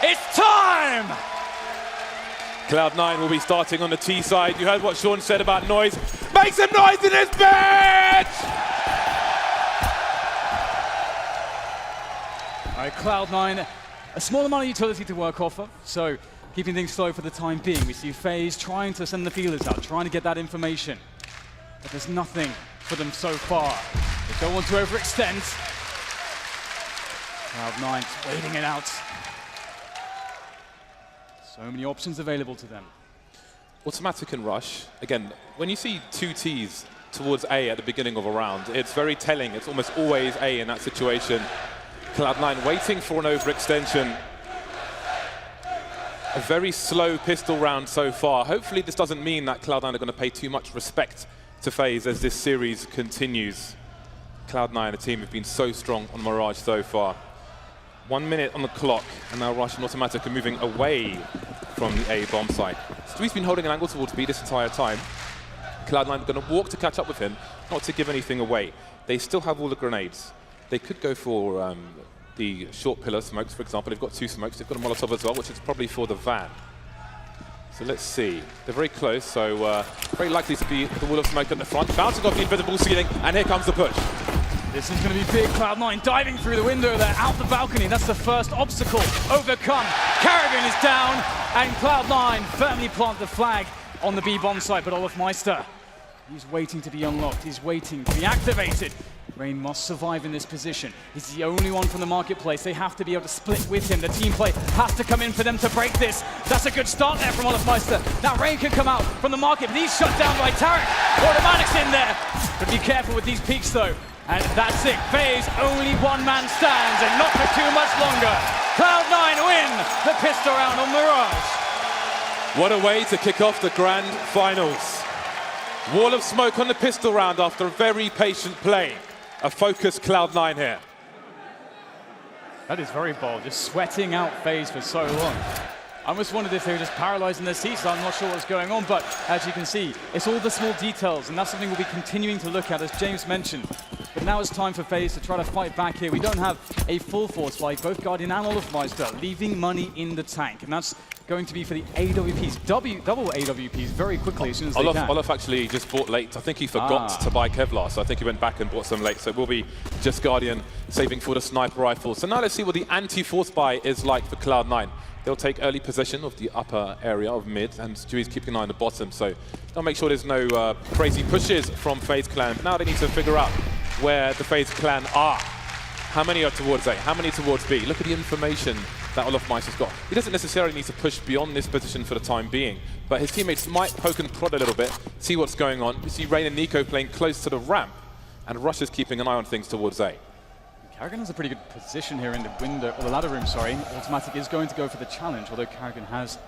It's time! Cloud9 will be starting on the T side. You heard what Sean said about noise. Make some noise in this bitch! All right, Cloud9, a small amount of utility to work off of, so keeping things slow for the time being. We see FaZe trying to send the feelers out, trying to get that information. But there's nothing for them so far. They don't want to overextend. Cloud9's waiting it out. So many options available to them. Automatic and rush. Again, when you see two Ts towards A at the beginning of a round, it's very telling. It's almost always A in that situation. Cloud9 waiting for an overextension. A very slow pistol round so far. Hopefully this doesn't mean that Cloud9 are going to pay too much respect to FaZe as this series continues. Cloud9, a team who've been so strong on Mirage so far. 1 minute on the clock, and now Rush and Automatic are moving away from the A bomb site. Stewie's been holding an angle towards B this entire time. Cloud9 are going to walk to catch up with him, not to give anything away. They still have all the grenades. They could go for the short pillar smokes, for example. They've got 2 smokes. They've got a Molotov as well, which is probably for the van. So let's see. They're very close, so very likely to be the wall of smoke at the front. Bouncing off the invisible ceiling, and here comes the push. This is going to be big. Cloud9 diving through the window there, out the balcony. That's the first obstacle overcome. Karrigan is down, and Cloud9 firmly plant the flag on the B bomb site, but olofmeister, he's waiting to be unlocked. He's waiting to be activated. Rain must survive in this position. He's the only one from the marketplace. They have to be able to split with him. The team play has to come in for them to break this. That's a good start there from olofmeister. Now Rain can come out from the market, but he's shut down by Tarek. Automatic's in there. But be careful with these peaks though. And that's it. FaZe, only one man stands, and not for too much longer. Cloud9 win the pistol round on Mirage. What a way to kick off the grand finals. Wall of smoke on the pistol round after a very patient play. A focused Cloud9 here. That is very bold, just sweating out FaZe for so long. I almost wondered if they were just paralyzed in their seats. I'm not sure what's going on, but as you can see, it's all the small details, and that's something we'll be continuing to look at, as James mentioned. But now it's time for FaZe to try to fight back here. We don't have a full force like both Guardian and olofmeister, leaving money in the tank, and that's going to be for the AWPs, double AWPs very quickly as soon as they can. Olof actually just bought late. I think he forgot to buy Kevlar, so I think he went back and bought some late. So it will be just Guardian saving for the sniper rifle. So now let's see what the anti-force buy is like for Cloud9. They'll take early possession of the upper area of mid, and Stewie's keeping an eye on the bottom, so they'll make sure there's no crazy pushes from FaZe Clan. But now they need to figure out where the FaZe Clan are. How many are towards A? How many towards B? Look at the information that olofmeister's got. He doesn't necessarily need to push beyond this position for the time being, but his teammates might poke and prod a little bit, see what's going on. We see Rain and Nico playing close to the ramp, and Rush is keeping an eye on things towards A. Karrigan has a pretty good position here in the window, or the ladder room, sorry. Automatic is going to go for the challenge, although Karrigan has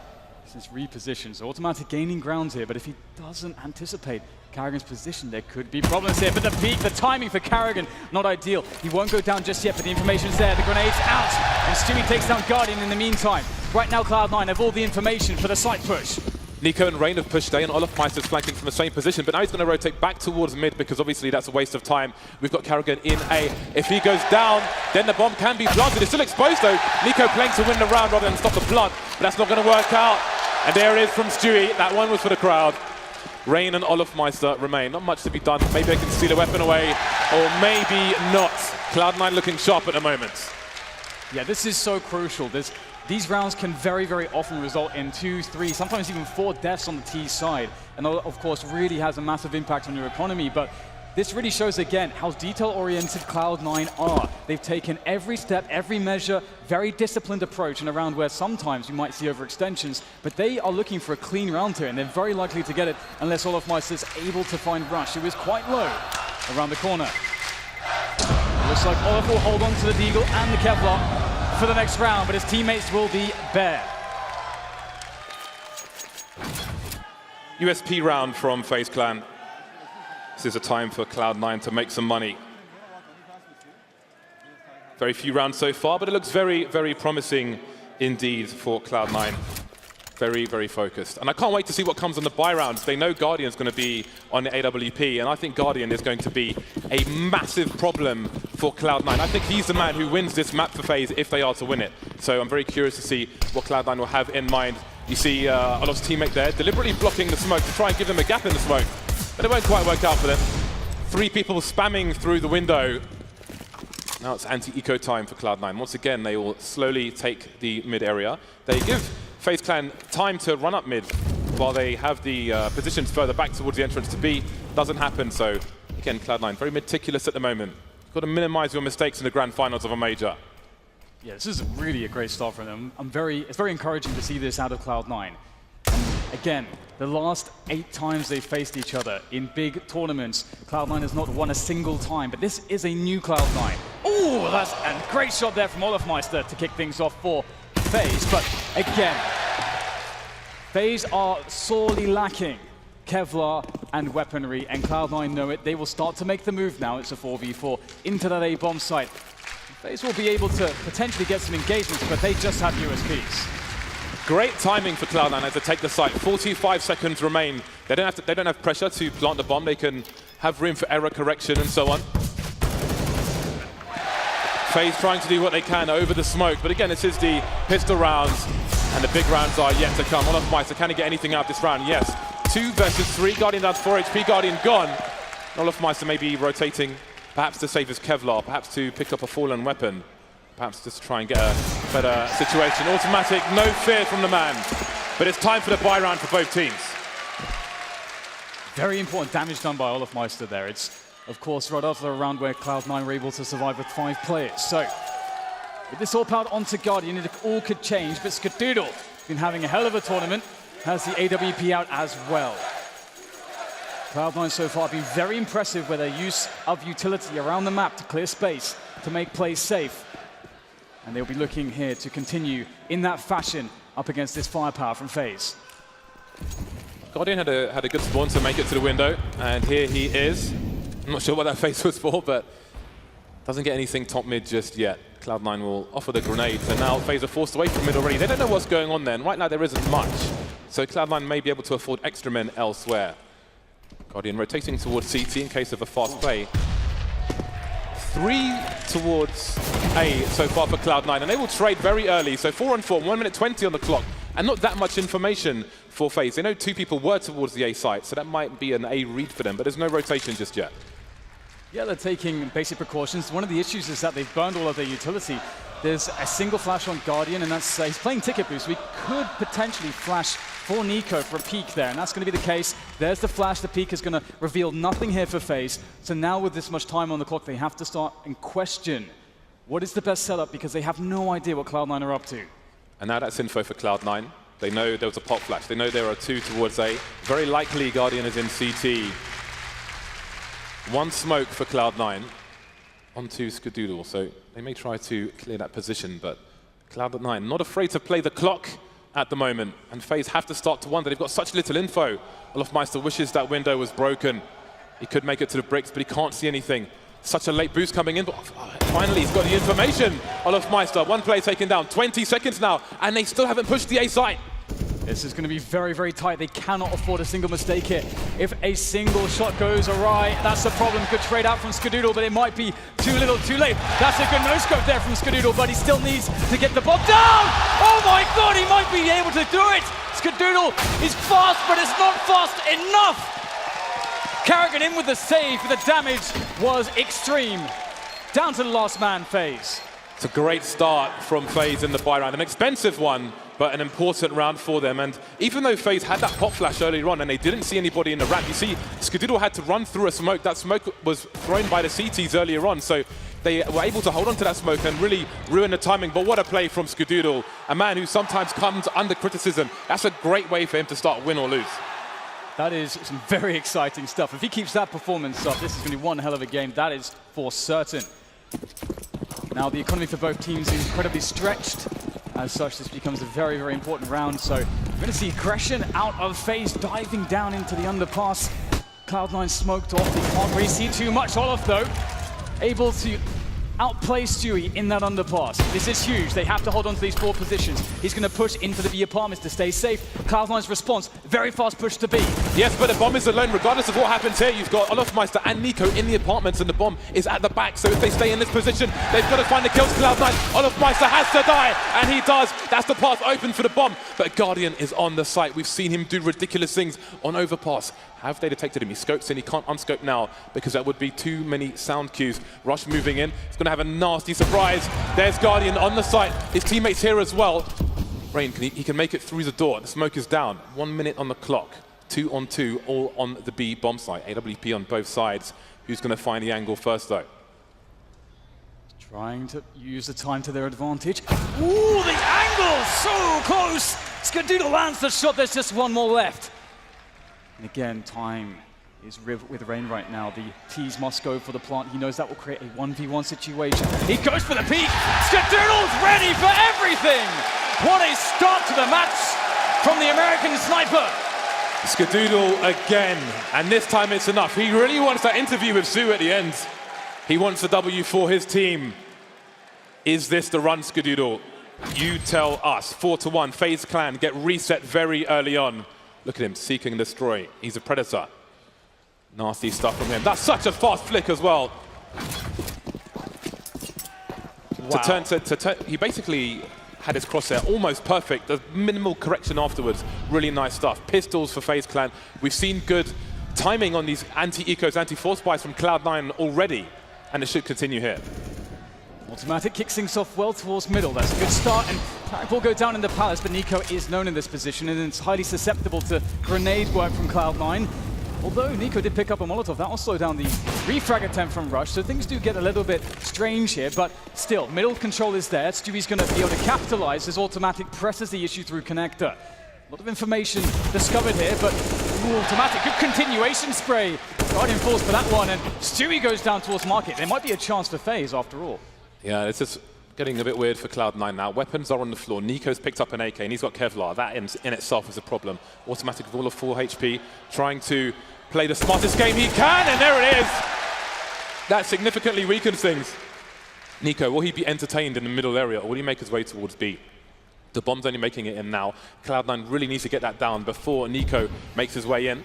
since repositioned. So Automatic gaining ground here, but if he doesn't anticipate Karrigan's position, there could be problems here. But the peak, the timing for Karrigan, not ideal. He won't go down just yet, but the information's there. The grenade's out, and Stewie takes down Guardian in the meantime. Right now, Cloud9 have all the information for the side push. Nico and Rain have pushed A, and olofmeister's flanking from the same position, but now he's going to rotate back towards mid because obviously that's a waste of time. We've got Karrigan in A. If he goes down, then the bomb can be planted. It's still exposed though. Nico playing to win the round rather than stop the plant, but that's not going to work out. And there it is from Stewie. That one was for the crowd. Rain and olofmeister remain. Not much to be done. Maybe they can steal a weapon away, or maybe not. Cloud9 looking sharp at the moment. Yeah, this is so crucial. These rounds can very, very often result in 2, 3, sometimes even 4 deaths on the T side. And of course, really has a massive impact on your economy. But this really shows again how detail-oriented Cloud9 are. They've taken every step, every measure, very disciplined approach in a round where sometimes you might see overextensions, but they are looking for a clean round here, and they're very likely to get it unless olofmeister's able to find Rush, who is quite low around the corner. Looks like Olof will hold on to the Deagle and the Kevlar for the next round, but his teammates will be bare. USP round from FaZe Clan. This is a time for Cloud9 to make some money. Very few rounds so far, but it looks very, very promising indeed for Cloud9. very, very focused. And I can't wait to see what comes on the buy rounds. They know Guardian's going to be on AWP, and I think Guardian is going to be a massive problem for Cloud9. I think he's the man who wins this map for FaZe if they are to win it. So I'm very curious to see what Cloud9 will have in mind. You see Olof's teammate there deliberately blocking the smoke to try and give them a gap in the smoke, but it won't quite work out for them. 3 people spamming through the window. Now it's anti-eco time for Cloud9. Once again, they will slowly take the mid area. They give FaZe Clan time to run up mid while they have the positions further back towards the entrance to B. Doesn't happen, so again, Cloud9 very meticulous at the moment. Got to minimize your mistakes in the grand finals of a major. Yeah, this is really a great start for them. It's very encouraging to see this out of Cloud9. Again, the last 8 times they've faced each other in big tournaments, Cloud9 has not won a single time, but this is a new Cloud9. Oh, that's a great shot there from Olofmeister to kick things off for FaZe, but again, FaZe are sorely lacking Kevlar and weaponry, and Cloud9 know it. They will start to make the move now. It's a 4v4 into that A-bomb site. FaZe will be able to potentially get some engagements, but they just have USPs. Great timing for Cloud9 as they take the site. 45 seconds remain. They don't have pressure to plant the bomb. They can have room for error correction and so on. FaZe trying to do what they can over the smoke, but again, this is the pistol rounds, and the big rounds are yet to come. Olofmeister, can he get anything out this round? Yes. 2 versus 3. Guardian down to 4 HP. Guardian gone. Olofmeister may be rotating, perhaps to save his Kevlar, perhaps to pick up a fallen weapon. Perhaps just try and get a better situation. Automatic, no fear from the man. But it's time for the buy round for both teams. Very important damage done by Olofmeister there. It's, of course, right after a round where Cloud9 were able to survive with 5 players. So, with this all powered onto Guardian, it all could change, but Skadoodle has been having a hell of a tournament, has the AWP out as well. Cloud9 so far have been very impressive with their use of utility around the map to clear space, to make plays safe. And they'll be looking here to continue in that fashion up against this firepower from FaZe. Guardian had a good spawn to make it to the window, and here he is. I'm not sure what that face was for, but doesn't get anything top mid just yet. Cloud9 will offer the grenades, and now FaZe are forced away from mid already. They don't know what's going on then. Right now there isn't much, so Cloud9 may be able to afford extra men elsewhere. Guardian rotating towards CT in case of a fast play. 3 towards A so far for Cloud9, and they will trade very early. So 4 on 4, 1 minute 20 on the clock, and not that much information for FaZe. They know 2 people were towards the A site, so that might be an A read for them, but there's no rotation just yet. Yeah, they're taking basic precautions. One of the issues is that they've burned all of their utility. There's a single flash on Guardian, and that's he's playing ticket boost. We could potentially flash for Nico for a peek there, and that's going to be the case. There's the flash. The peek is going to reveal nothing here for FaZe. So now with this much time on the clock, they have to start and question what is the best setup, because they have no idea what Cloud9 are up to. And now that's info for Cloud9. They know there was a pop flash. They know there are 2 towards A. Very likely Guardian is in CT. 1 smoke for Cloud9 onto Skadoodle, so they may try to clear that position, but Cloud9 not afraid to play the clock at the moment, and FaZe have to start to wonder. They've got such little info. Olofmeister wishes that window was broken. He could make it to the bricks, but he can't see anything. Such a late boost coming in, but finally he's got the information. Olofmeister, 1 play taken down, 20 seconds now, and they still haven't pushed the A site. This is going to be very, very tight. They cannot afford a single mistake here. If a single shot goes awry, that's the problem. Good trade out from Skadoodle, but it might be too little, too late. That's a good no-scope there from Skadoodle, but he still needs to get the bomb down! Oh my god, he might be able to do it! Skadoodle is fast, but it's not fast enough! Carrigan in with the save, but the damage was extreme. Down to the last man, FaZe. It's a great start from FaZe in the buy round. An expensive one, but an important round for them. And even though FaZe had that pop flash earlier on and they didn't see anybody in the ramp, you see Skadoodle had to run through a smoke. That smoke was thrown by the CTs earlier on, so they were able to hold on to that smoke and really ruin the timing. But what a play from Skadoodle, a man who sometimes comes under criticism. That's a great way for him to start win or lose. That is some very exciting stuff. If he keeps that performance up, this is going to be one hell of a game. That is for certain. Now, the economy for both teams is incredibly stretched. As such, this becomes a very, very important round. So we're going to see aggression out of FaZe, diving down into the underpass. Cloud9 smoked off. They can't really see too much. Olof, though, able to outplay Stewie in that underpass. This is huge. They have to hold on to these 4 positions. He's going to push into the B apartments to stay safe. Cloud9's response, very fast push to B. Yes, but the bomb is alone. Regardless of what happens here, you've got Olofmeister and Nico in the apartments, and the bomb is at the back. So if they stay in this position, they've got to find the kills. Cloud9, Olofmeister has to die, and he does. That's the path open for the bomb. But Guardian is on the site. We've seen him do ridiculous things on overpass. Have they detected him? He scopes in. He can't unscope now because that would be too many sound cues. Rush moving in. He's going to have a nasty surprise. There's Guardian on the site. His teammates here as well. Rain, he can make it through the door. The smoke is down. 1 minute on the clock. 2 on 2, all on the B bomb site. AWP on both sides. Who's going to find the angle first, though? Trying to use the time to their advantage. Ooh, the angle! So close! Skadoodle lands the shot. There's just 1 more left. And again, time is with Rain right now. The T's must go for the plant. He knows that will create a 1v1 situation. He goes for the peak. Skadoodle's ready for everything! What a start to the match from the American sniper. Skadoodle again, and this time it's enough. He really wants that interview with Zoo at the end. He wants a W for his team. Is this the run, Skadoodle? You tell us. 4-1, FaZe Clan get reset very early on. Look at him, seek and destroy. He's a predator. Nasty stuff from him. That's such a fast flick as well. Wow. He basically had his crosshair almost perfect. The minimal correction afterwards. Really nice stuff. Pistols for FaZe Clan. We've seen good timing on these anti-ecos, anti-force buys from Cloud9 already, and it should continue here. Automatic kicks things off well towards middle. That's a good start, and Pack will go down in the palace, but Nico is known in this position, and it's highly susceptible to grenade work from Cloud9. Although Nico did pick up a Molotov, that will slow down the refrag attempt from Rush, so things do get a little bit strange here, but still, middle control is there. Stewie's going to be able to capitalize as Automatic presses the issue through connector. A lot of information discovered here, but Automatic, good continuation spray. Guardian falls for that one, and Stewie goes down towards Market. There might be a chance for FaZe after all. Yeah, it's just getting a bit weird for Cloud9 now. Weapons are on the floor. Nico's picked up an AK, and he's got Kevlar. That in itself is a problem. Automatic with all of 4 HP, trying to play the smartest game he can, and there it is! That significantly weakens things. Nico, will he be entertained in the middle area, or will he make his way towards B? The bomb's only making it in now. Cloud9 really needs to get that down before Nico makes his way in.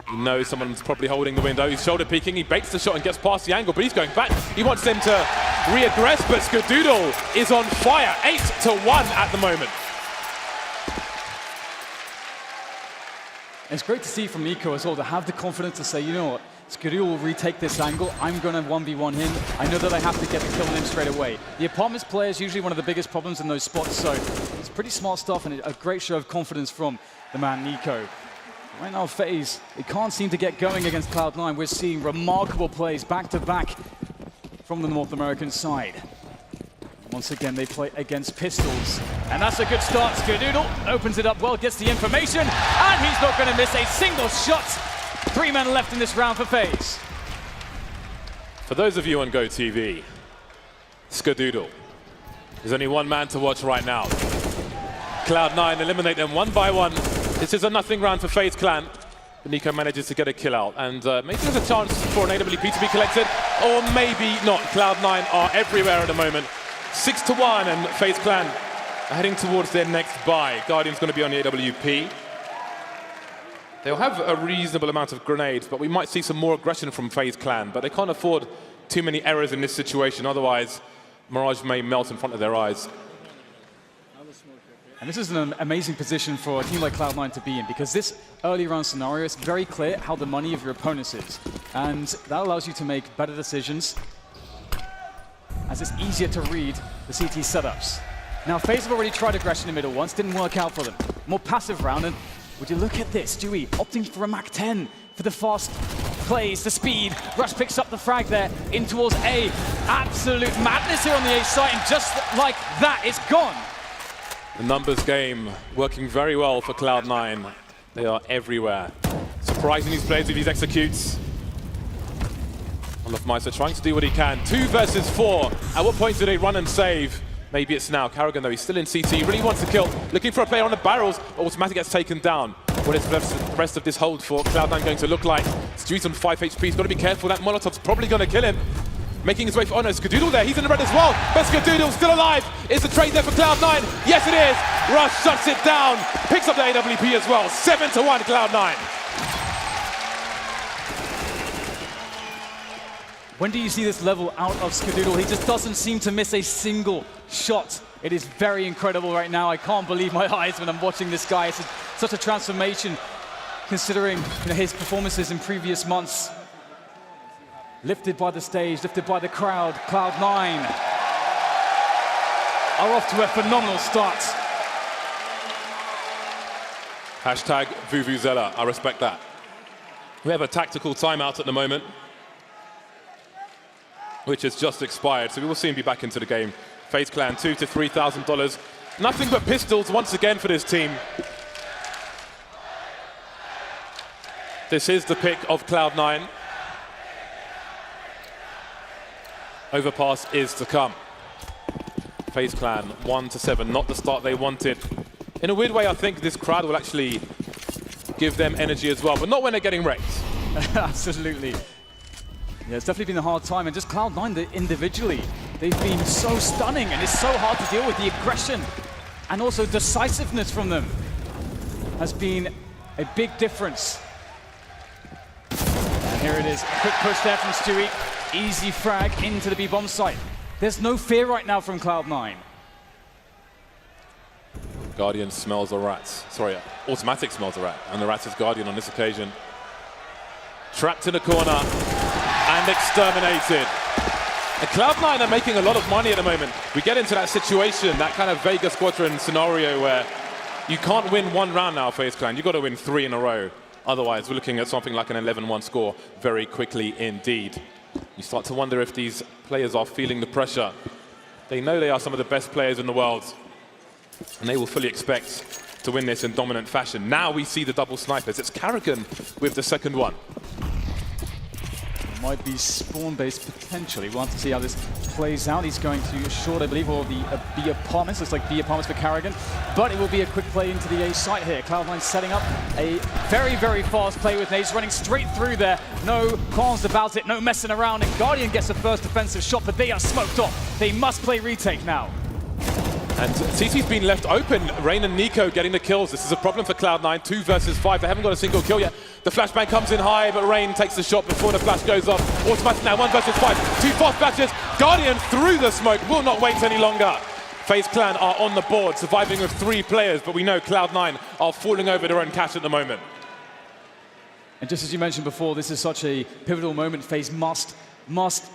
He knows someone's probably holding the window. He's shoulder peeking. He baits the shot and gets past the angle, but he's going back. He wants them to reaggress, but Skadoodle is on fire. 8-1 at the moment. It's great to see from Nico as well to have the confidence to say, you know what, Skadoodle will retake this angle. I'm going to 1v1 him. I know that I have to get the kill on him straight away. The apartments player is usually one of the biggest problems in those spots, so it's pretty smart stuff and a great show of confidence from the man Nico. Right now, FaZe, they can't seem to get going against Cloud9. We're seeing remarkable plays back-to-back from the North American side. Once again, they play against pistols. And that's a good start. Skadoodle opens it up well, gets the information, and he's not going to miss a single shot. 3 men left in this round for FaZe. For those of you on GoTV, Skadoodle. There's only one man to watch right now. Cloud9 eliminate them 1 by 1. This is a nothing round for FaZe Clan. But Nico manages to get a kill out, and maybe there's a chance for an AWP to be collected, or maybe not. Cloud9 are everywhere at the moment. 6-1, and FaZe Clan are heading towards their next buy. Guardian's going to be on the AWP. They'll have a reasonable amount of grenades, but we might see some more aggression from FaZe Clan, but they can't afford too many errors in this situation, otherwise Mirage may melt in front of their eyes. And this is an amazing position for a team like Cloud9 to be in, because this early round scenario is very clear how the money of your opponents is. And that allows you to make better decisions, as it's easier to read the CT setups. Now, FaZe have already tried aggression in the middle once, didn't work out for them. More passive round, and would you look at this, Stewie opting for a Mach 10 for the fast plays, the speed. Rush picks up the frag there, in towards A. Absolute madness here on the A site, and just like that, it's gone. The numbers game working very well for Cloud9. They are everywhere. Surprising these players with these executes. Olofmeister trying to do what he can. 2 versus 4. At what point do they run and save? Maybe it's now. Carrigan, though, he's still in CT. He really wants to kill. Looking for a player on the barrels. Automatic gets taken down. What is the rest of this hold for Cloud9 going to look like? Stewie's on 5 HP. He's got to be careful. That Molotov's probably going to kill him. making his way for Honor. Skadoodle there, he's in the red as well, but Skadoodle still alive. Is the trade there for Cloud9? Yes, it is. Rush shuts it down, picks up the AWP as well. 7-1 Cloud9. When do you see this level out of Skadoodle? He just doesn't seem to miss a single shot. It is very incredible right now. I can't believe my eyes when I'm watching this guy. It's such a transformation considering his performances in previous months. Lifted by the stage, lifted by the crowd. Cloud9 are off to a phenomenal start. Hashtag Vuvuzela, I respect that. We have a tactical timeout at the moment, which has just expired, so we will soon be back into the game. FaZe Clan, $2,000 to $3,000. Nothing but pistols once again for this team. This is the pick of Cloud9. Overpass is to come. FaZe Clan 1-7, not the start they wanted. In a weird way, I think this crowd will actually give them energy as well, but not when they're getting wrecked. Absolutely. Yeah, it's definitely been a hard time, and just Cloud9 individually, they've been so stunning, and it's so hard to deal with. The aggression and also decisiveness from them has been a big difference. And here it is, quick push there from Stewie. Easy frag into the B-bomb site. There's no fear right now from Cloud9. Guardian smells a rat. Sorry, Automatic smells a rat, and the rat is Guardian on this occasion. Trapped in a corner and exterminated. And Cloud9 are making a lot of money at the moment. We get into that situation, that kind of Vegas Squadron scenario where you can't win one round now, FaZe Clan. You've got to win 3 in a row. Otherwise, we're looking at something like an 11-1 score very quickly indeed. You start to wonder if these players are feeling the pressure. They know they are some of the best players in the world, and they will fully expect to win this in dominant fashion. Now we see the double snipers. It's Carrigan with the second one. Might be spawn-based potentially. We'll have to see how this plays out. He's going to short, I believe, or the B apartments. Looks like B apartments for Carrigan, but it will be a quick play into the A site here. Cloud9 setting up a very, very fast play with nades, running straight through there. No qualms about it, no messing around, and Guardian gets the first defensive shot, but they are smoked off. They must play retake now. And CT's been left open. Rain and Nico getting the kills. This is a problem for Cloud9. 2 versus 5. They haven't got a single kill yet. The flashbang comes in high, but Rain takes the shot before the flash goes off. Automatic now, 1 versus 5. 2 fast flashes. Guardian through the smoke. Will not wait any longer. FaZe Clan are on the board, surviving with 3 players, but we know Cloud9 are falling over their own cash at the moment. And just as you mentioned before, this is such a pivotal moment. FaZe must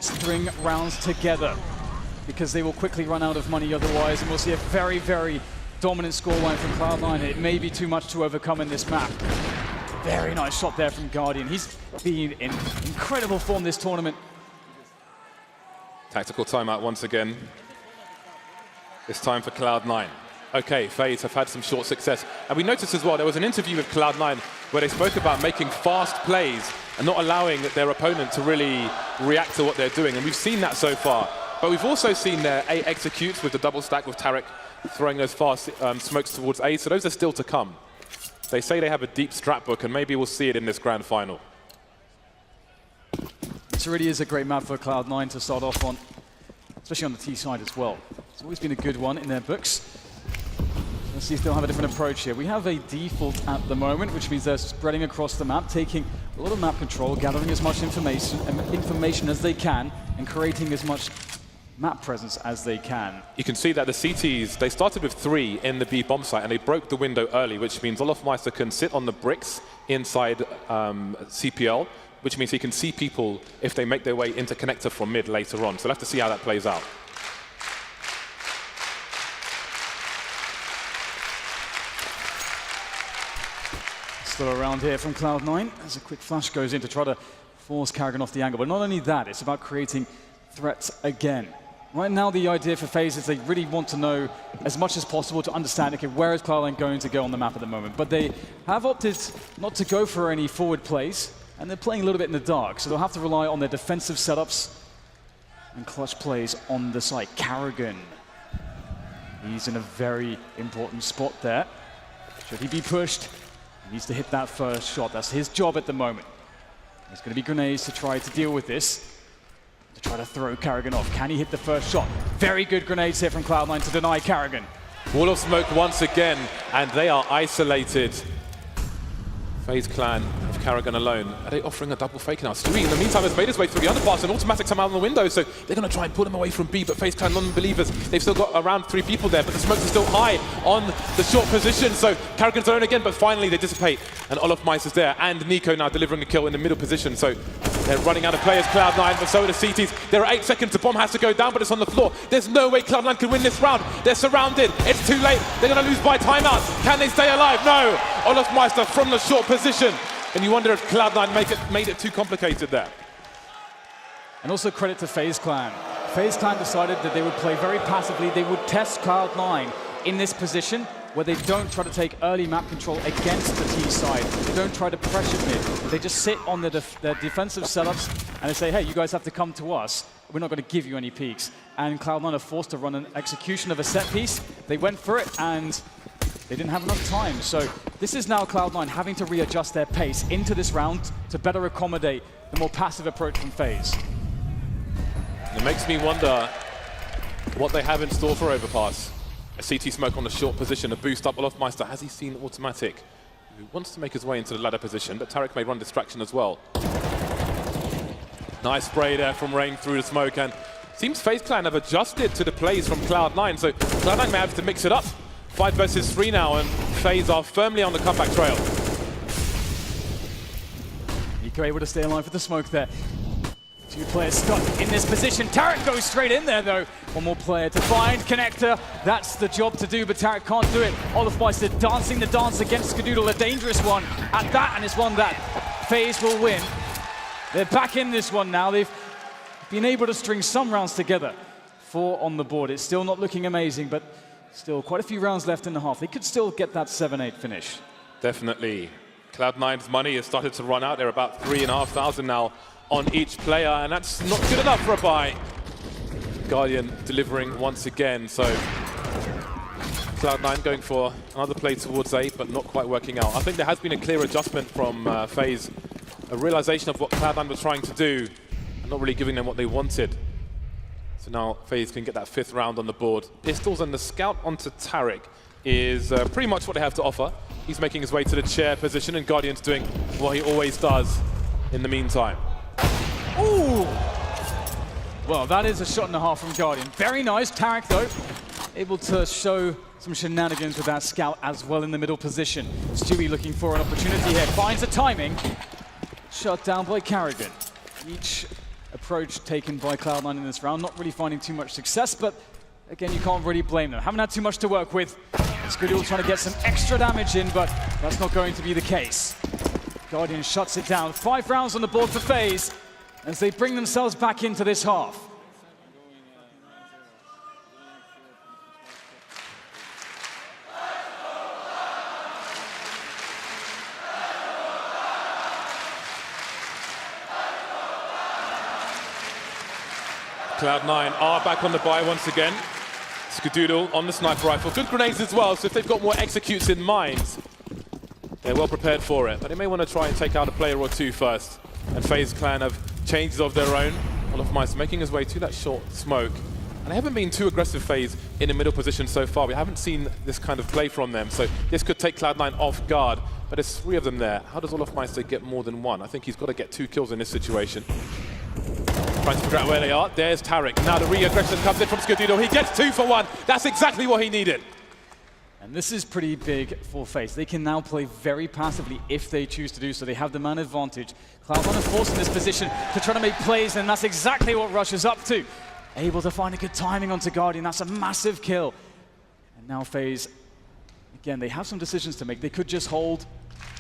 string rounds together, because they will quickly run out of money otherwise, and we'll see a very, very dominant scoreline from Cloud9. It may be too much to overcome in this map. Very nice shot there from Guardian. He's been in incredible form this tournament. Tactical timeout once again. It's time for Cloud9. Okay, FaZe have had some short success. And we noticed as well, there was an interview with Cloud9 where they spoke about making fast plays and not allowing their opponent to really react to what they're doing. And we've seen that so far. But we've also seen their A executes with the double stack with Tarek throwing those fast smokes towards A, so those are still to come. They say they have a deep strat book, and maybe we'll see it in this grand final. This really is a great map for Cloud9 to start off on, especially on the T side as well. It's always been a good one in their books. Let's see if they'll have a different approach here. We have a default at the moment, which means they're spreading across the map, taking a lot of map control, gathering as much information as they can, and creating as much map presence as they can. You can see that the CTs, they started with 3 in the B bomb site, and they broke the window early, which means Olofmeister can sit on the bricks inside CPL, which means he can see people if they make their way into connector from mid later on. So we'll have to see how that plays out. Still around here from Cloud9 as a quick flash goes in to try to force Carrigan off the angle. But not only that, it's about creating threats again. Right now, the idea for FaZe is they really want to know as much as possible to understand, okay, where is Cloud9 going to go on the map at the moment? But they have opted not to go for any forward plays, and they're playing a little bit in the dark, so they'll have to rely on their defensive setups and clutch plays on the site. Carrigan, he's in a very important spot there. Should he be pushed? He needs to hit that first shot. That's his job at the moment. There's going to be grenades to try to deal with this. to try to throw Karrigan off. Can he hit the first shot? Very good grenades here from Cloud9 to deny Karrigan. Wall of smoke once again, and they are isolated. FaZe clan have Karrigan alone. Are they offering a double fake now? Stewie, in the meantime, has made his way through the underpass, and automatics come out on the window, so they're going to try and pull him away from B, but FaZe clan non-believers, they've still got around 3 people there, but the smokes are still high on the short position, so Karrigan's alone again, but finally they dissipate, and Olofmeister's there, and Nico now delivering a kill in the middle position, so they're running out of players, Cloud9, but so are the CTs. There are 8 seconds, the bomb has to go down, but it's on the floor. There's no way Cloud9 can win this round. They're surrounded, it's too late, they're going to lose by timeout. Can they stay alive? No! Olofmeister from the short position. And you wonder if Cloud9 made it too complicated there. And also credit to FaZe clan. FaZe clan decided that they would play very passively. They would test Cloud9 in this position where they don't try to take early map control against the T side. They don't try to pressure mid. They just sit on their defensive setups and they say, hey, you guys have to come to us. We're not going to give you any peaks. And Cloud9 are forced to run an execution of a set piece. They went for it and they didn't have enough time. So this is now Cloud9 having to readjust their pace into this round to better accommodate the more passive approach from FaZe. It makes me wonder what they have in store for Overpass. A CT smoke on the short position, a boost up Olofmeister. Has he seen automatic? Who wants to make his way into the ladder position, but Tarek may run distraction as well. Nice spray there from Rain through the smoke, and seems FaZe clan have adjusted to the plays from Cloud9, so Cloud9 may have to mix it up. 5 versus 3 now, and FaZe are firmly on the comeback trail. Nico able to stay alive with the smoke there. 2 players stuck in this position. Tarek goes straight in there though. 1 more player to find. Connector, that's the job to do, but Tarek can't do it. Olofmeister dancing the dance against Skadoodle, a dangerous one at that, and it's one that FaZe will win. They're back in this one now. They've been able to string some rounds together. 4 on the board. It's still not looking amazing, but still quite a few rounds left in the half. They could still get that 7-8 finish. Definitely. Cloud9's money has started to run out. They're about 3,500 now on each player, and that's not good enough for a buy. Guardian delivering once again, so Cloud9 going for another play towards A, but not quite working out. I think there has been a clear adjustment from FaZe, a realization of what Cloud9 was trying to do, and not really giving them what they wanted. So now FaZe can get that 5th round on the board. Pistols and the scout onto Tarek is pretty much what they have to offer. He's making his way to the chair position, and Guardian's doing what he always does in the meantime. Ooh! Well, that is a shot and a half from Guardian. Very nice. Tarek, though, able to show some shenanigans with that scout as well in the middle position. Stewie looking for an opportunity here. Finds the timing. Shut down by Karrigan. Each approach taken by Cloud9 in this round, not really finding too much success, but again, you can't really blame them. Haven't had too much to work with. Skadoodle trying to get some extra damage in, but that's not going to be the case. Guardian shuts it down. 5 rounds on the board for FaZe as they bring themselves back into this half. Cloud9 are back on the buy once again. Skadoodle on the sniper rifle. Good grenades as well, so if they've got more executes in mind, they're well prepared for it. But they may want to try and take out a player or 2 first. And FaZe clan have changes of their own. Olofmeister making his way to that short smoke. And they haven't been too aggressive, FaZe, in the middle position so far. We haven't seen this kind of play from them, so this could take Cloud9 off guard. But there's 3 of them there. How does Olofmeister get more than 1? I think he's got to get 2 kills in this situation. Trying to figure out where they are. There's Tarek. Now the re-aggression comes in from Skadoodle. He gets 2 for 1. That's exactly what he needed. And this is pretty big for FaZe. They can now play very passively if they choose to do so. They have the man advantage. Cloud9 are forced in this position to try to make plays, and that's exactly what Rush is up to. Able to find a good timing onto Guardian. That's a massive kill. And now FaZe, again, they have some decisions to make. They could just hold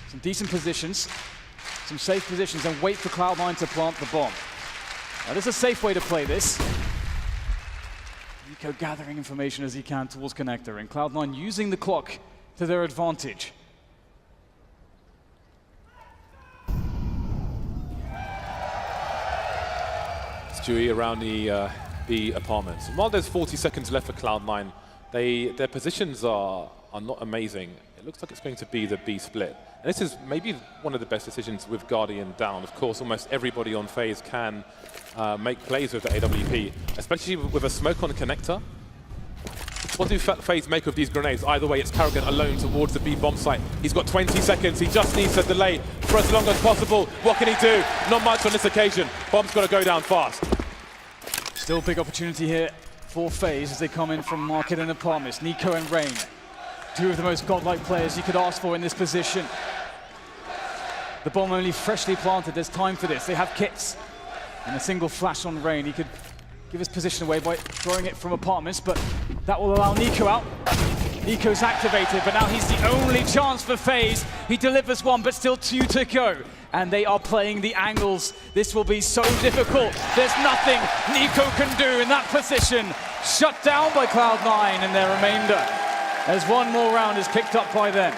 some decent positions, some safe positions, and wait for Cloud9 to plant the bomb. Now, this is a safe way to play this. Nico gathering information as he can towards Connector, and Cloud9 using the clock to their advantage. Stewie around the B apartments. While there's 40 seconds left for Cloud9, their positions are are not amazing. It looks like it's going to be the B split. And this is maybe one of the best decisions with Guardian down. Of course, almost everybody on FaZe can make plays with the AWP, especially with a smoke on the connector. What do FaZe make of these grenades? Either way, it's Karrigan alone towards the B bomb site. He's got 20 seconds. He just needs to delay for as long as possible. What can he do? Not much on this occasion. Bomb's got to go down fast. Still big opportunity here for FaZe as they come in from Market and Apartments. Nico and Rain, two of the most godlike players you could ask for in this position. The bomb only freshly planted. There's time for this. They have kits. And a single flash on Rain. He could give his position away by throwing it from Apartments, but that will allow Nico out. Nico's activated, but now he's the only chance for FaZe. He delivers one, but still 2 to go. And they are playing the angles. This will be so difficult. There's nothing Nico can do in that position. Shut down by Cloud9 in their remainder, as one more round is picked up by them.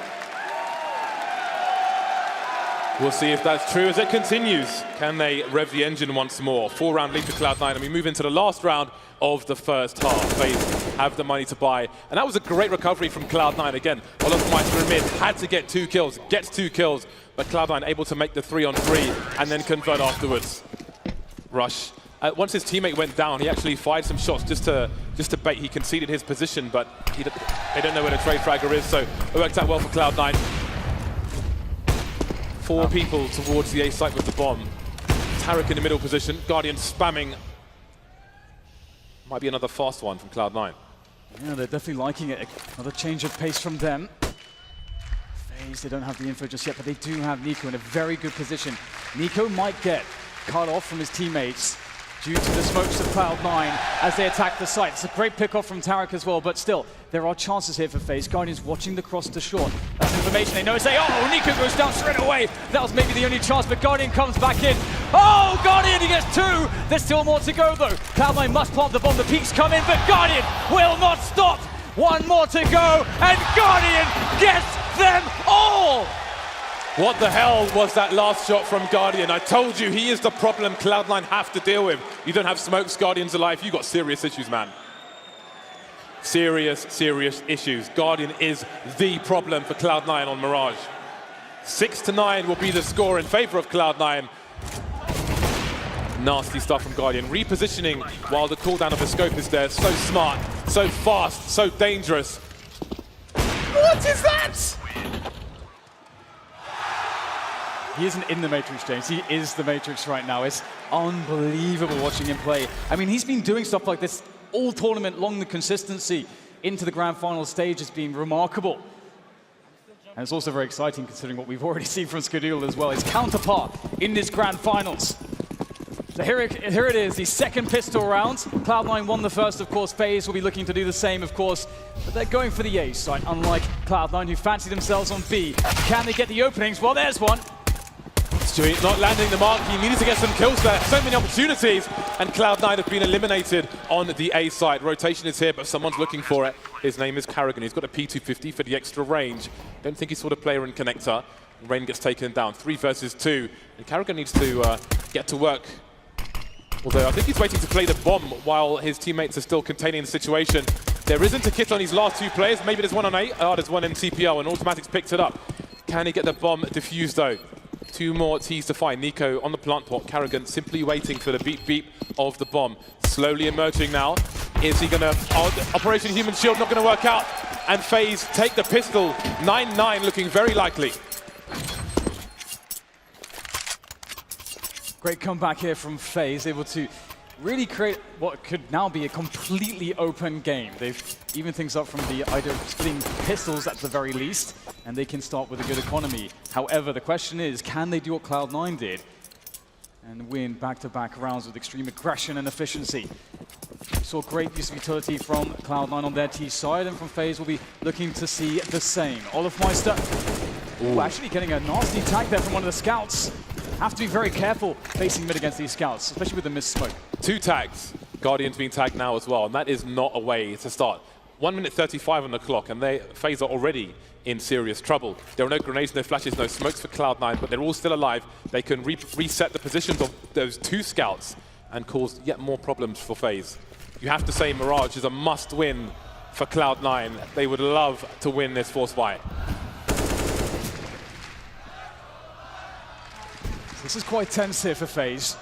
We'll see if that's true as it continues. Can they rev the engine once more? 4-round lead to Cloud9, and we move into the last round of the first half. FaZe have the money to buy, and that was a great recovery from Cloud9 again. Olofmeister in mid had to get 2 kills, gets 2 kills, but Cloud9 able to make the 3-on-3 and then convert afterwards. Rush. Once his teammate went down, he actually fired some shots just to bait. He conceded his position, but they don't know where the trade fragger is, so it worked out well for Cloud9. 4 people towards the A site with the bomb. Tarek in the middle position. Guardian spamming. Might be another fast one from Cloud9. Yeah, they're definitely liking it. Another change of pace from them. FaZe, they don't have the info just yet, but they do have Nico in a very good position. Nico might get cut off from his teammates due to the smokes of Cloud9 as they attack the site. It's a great pick-off from Tarek as well, but still, there are chances here for FaZe. Guardians watching the cross to short. That's information they know. Say, oh, Nico goes down straight away. That was maybe the only chance, but Guardian comes back in. Oh, Guardian, he gets 2. There's still more to go, though. Cloud9 must plant the bomb. The peaks come in, but Guardian will not stop. 1 more to go, and Guardian gets them all. What the hell was that last shot from Guardian? I told you, he is the problem Cloud9 have to deal with. You don't have smokes, Guardian's alive. You've got serious issues, man. Serious, serious issues. Guardian is the problem for Cloud9 on Mirage. 6-9 will be the score in favor of Cloud9. Nasty stuff from Guardian. Repositioning while the cooldown of the scope is there. So smart, so fast, so dangerous. What is that? He isn't in the Matrix, James. He is the Matrix right now. It's unbelievable watching him play. I mean, he's been doing stuff like this all tournament long. The consistency into the grand final stage has been remarkable. And it's also very exciting considering what we've already seen from Skadul as well. His counterpart in this grand finals. So here it is, the second pistol round. Cloud9 won the first, of course. FaZe will be looking to do the same, of course. But they're going for the A site, unlike Cloud9, who fancy themselves on B. Can they get the openings? Well, there's one. Stewie not landing the mark. He needed to get some kills there. So many opportunities. And Cloud9 have been eliminated on the A side. Rotation is here, but someone's looking for it. His name is Karrigan. He's got a P250 for the extra range. Don't think he's sort of player in connector. Rain gets taken down. 3 versus 2. And Karrigan needs to get to work. Although I think he's waiting to play the bomb while his teammates are still containing the situation. There isn't a kit on these last 2 players. Maybe there's one on A. Oh, there's one in TPL, and Automatics picked it up. Can he get the bomb defused, though? 2 more T's to find. Nico on the plant pot. Karrigan simply waiting for the beep beep of the bomb. Slowly emerging now. Is he gonna... Oh, Operation Human Shield not gonna work out. And FaZe take the pistol. 9-9 looking very likely. Great comeback here from FaZe, able to really create what could now be a completely open game. They've evened things up from the idea of splitting pistols at the very least, and they can start with a good economy. However, the question is, can they do what Cloud9 did and win back-to-back rounds with extreme aggression and efficiency? We saw great use of utility from Cloud9 on their T side, and from FaZe we'll be looking to see the same. Olofmeister actually getting a nasty tag there from one of the scouts. Have to be very careful facing mid against these scouts, especially with the missed smoke. 2 tags. Guardian's being tagged now as well, and that is not a way to start. 1 minute 35 on the clock, and FaZe are already in serious trouble. There are no grenades, no flashes, no smokes for Cloud9, but they're all still alive. They can reset the positions of those 2 scouts and cause yet more problems for FaZe. You have to say Mirage is a must-win for Cloud9. They would love to win this force fight. This is quite tense here for FaZe.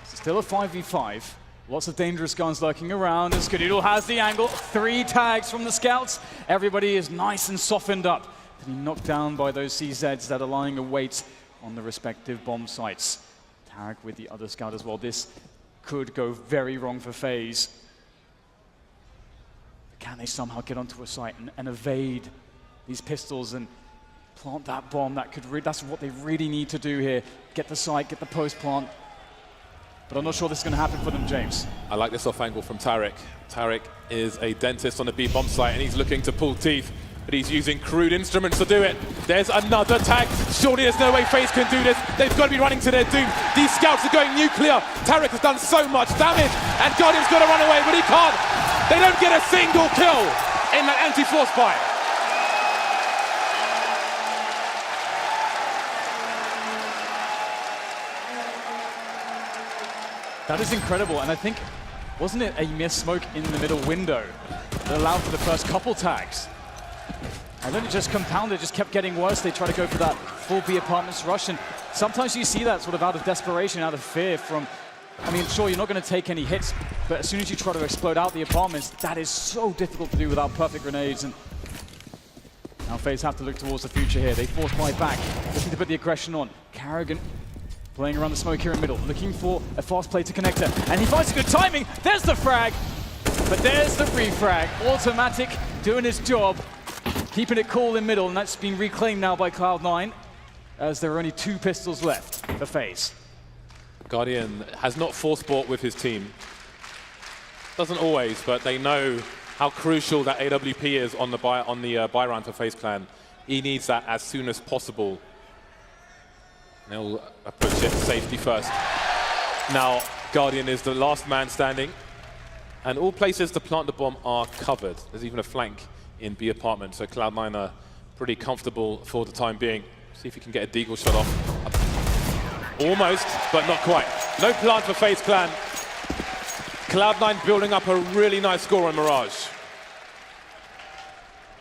Still a 5v5. Lots of dangerous guns lurking around, and Skadoodle has the angle. 3 tags from the scouts. Everybody is nice and softened up. Being knocked down by those CZs that are lying await on the respective bomb sites. Tarek with the other scout as well. This could go very wrong for FaZe. Can they somehow get onto a site and evade these pistols and plant that bomb? That's what they really need to do here. Get the site, get the post plant. But I'm not sure this is going to happen for them, James. I like this off angle from Tarek. Tarek is a dentist on the B bomb site, and he's looking to pull teeth, but he's using crude instruments to do it. There's another tag. Surely there's no way FaZe can do this. They've got to be running to their doom. These scouts are going nuclear. Tarek has done so much damage, and Guardian's got to run away, but he can't. They don't get a single kill in that anti-force fire. That is incredible, and I think, wasn't it a missed smoke in the middle window that allowed for the first couple tags? And then it just compounded, just kept getting worse. They try to go for that full B apartments rush, and sometimes you see that sort of out of desperation, out of fear from, I mean, sure, you're not going to take any hits, but as soon as you try to explode out the apartments, that is so difficult to do without perfect grenades. And now FaZe have to look towards the future here. They force fight back, looking to put the aggression on. Carrigan playing around the smoke here in middle, looking for a fast play to connect her. And he finds a good timing. There's the frag, but there's the refrag. Automatic doing his job, keeping it cool in middle, and that's been reclaimed now by Cloud9, as there are only 2 pistols left for FaZe. Guardian has not force bought with his team. Doesn't always, but they know how crucial that AWP is on the buy round for FaZe Clan. He needs that as soon as possible. They'll approach it safety first. Now, Guardian is the last man standing, and all places to plant the bomb are covered. There's even a flank in B apartment, so Cloud9 are pretty comfortable for the time being. See if he can get a deagle shot off. Almost, but not quite. No plant for FaZe Clan. Cloud9 building up a really nice score on Mirage.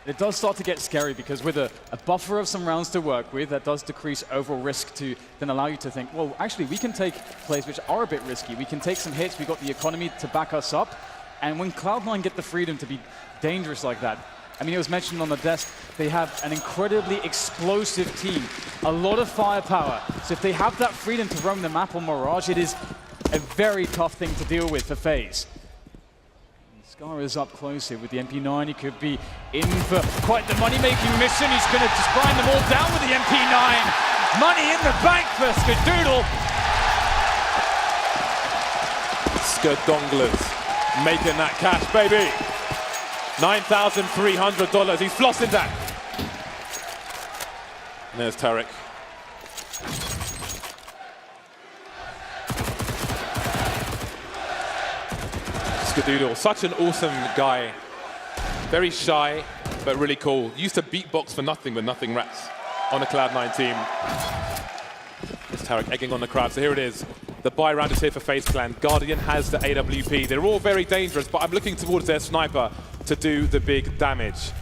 It does start to get scary because with a buffer of some rounds to work with, that does decrease overall risk to then allow you to think, well, actually, we can take plays which are a bit risky. We can take some hits. We've got the economy to back us up. And when Cloud9 get the freedom to be dangerous like that, I mean, it was mentioned on the desk, they have an incredibly explosive team, a lot of firepower. So if they have that freedom to roam the map on Mirage, it is a very tough thing to deal with for FaZe. Scar is up close here with the MP9. He could be in for quite the money-making mission. He's going to just grind them all down with the MP9. Money in the bank for Skadoodle. Skadonglers making that cash, baby. $9,300. He's flossing that. And there's Tarek. Skadoodle, such an awesome guy. Very shy, but really cool. Used to beatbox for nothing but nothing rats on the Cloud9 team. There's Tarek egging on the crowd. So here it is. The buy round is here for FaZe Clan. Guardian has the AWP. They're all very dangerous, but I'm looking towards their sniper to do the big damage.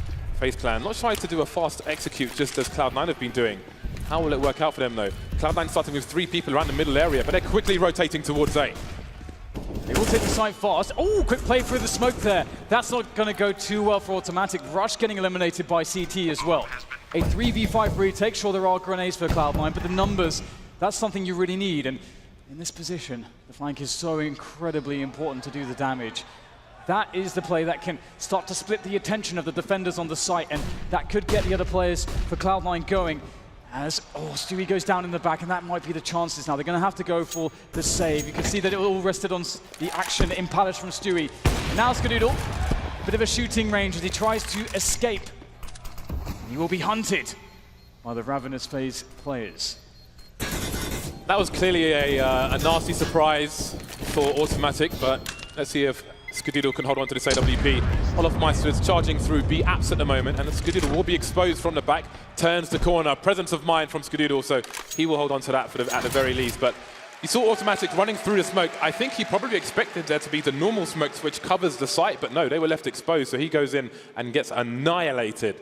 FaZe Clan not shy to do a fast execute, just as Cloud9 have been doing. How will it work out for them, though? Cloud9 starting with 3 people around the middle area, but they're quickly rotating towards A. They will take the site fast. Oh, quick play through the smoke there. That's not going to go too well for Automatic. Rush getting eliminated by CT as well. A 3v5 retake. Sure, there are grenades for Cloud9, but the numbers, that's something you really need. And in this position, the flank is so incredibly important to do the damage. That is the play that can start to split the attention of the defenders on the site, and that could get the other players for Cloud9 going. As, Stewie goes down in the back, and that might be the chances now. They're going to have to go for the save. You can see that it all rested on the action in Palace from Stewie. And now Skadoodle, bit of a shooting range as he tries to escape. He will be hunted by the ravenous FaZe players. That was clearly a nasty surprise for Automatic, but let's see if Skadoodle can hold on to this AWP. Olofmeister is charging through B apps at the moment, and Skadoodle will be exposed from the back, turns the corner. Presence of mind from Skadoodle, so he will hold on to that at the very least. But You saw Automatic running through the smoke. I think he probably expected there to be the normal smoke which covers the site, but no, they were left exposed, so he goes in and gets annihilated.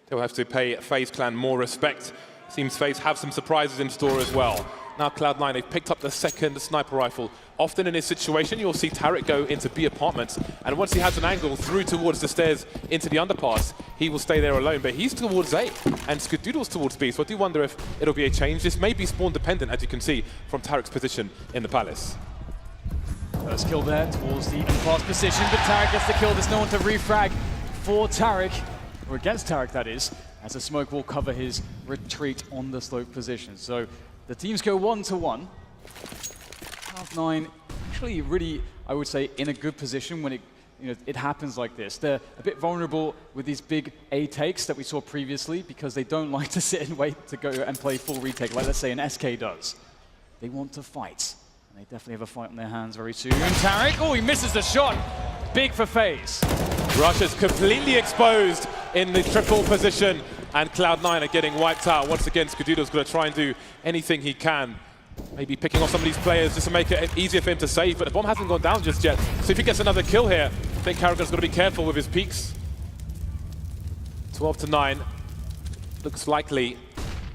They'll have to pay FaZe Clan more respect. Seems FaZe have some surprises in store as well. Now Cloud9, they've picked up the second sniper rifle. Often in this situation, you'll see Tarek go into B apartments, and once he has an angle through towards the stairs into the underpass, he will stay there alone. But he's towards A, and Skadoodle's towards B, so I do wonder if it'll be a change. This may be spawn dependent, as you can see, from Tarek's position in the Palace. First kill there towards the underpass position, but Tarek gets the kill. There's no one to refrag for Tarek, or against Tarek, that is, as the smoke will cover his retreat on the slope position. So the teams go 1-1. Cloud9 actually really, I would say, in a good position when it happens like this. They're a bit vulnerable with these big A takes that we saw previously because they don't like to sit and wait to go and play full retake like, let's say, an SK does. They want to fight, and they definitely have a fight on their hands very soon. Tarek, oh, he misses the shot. Big for FaZe. Russia's completely exposed in the triple position, and Cloud9 are getting wiped out. Once again, Skadoodle's going to try and do anything he can. Maybe picking off some of these players just to make it easier for him to save, but the bomb hasn't gone down just yet. So if he gets another kill here, I think Carragher's got to be careful with his peaks. 12-9. Looks likely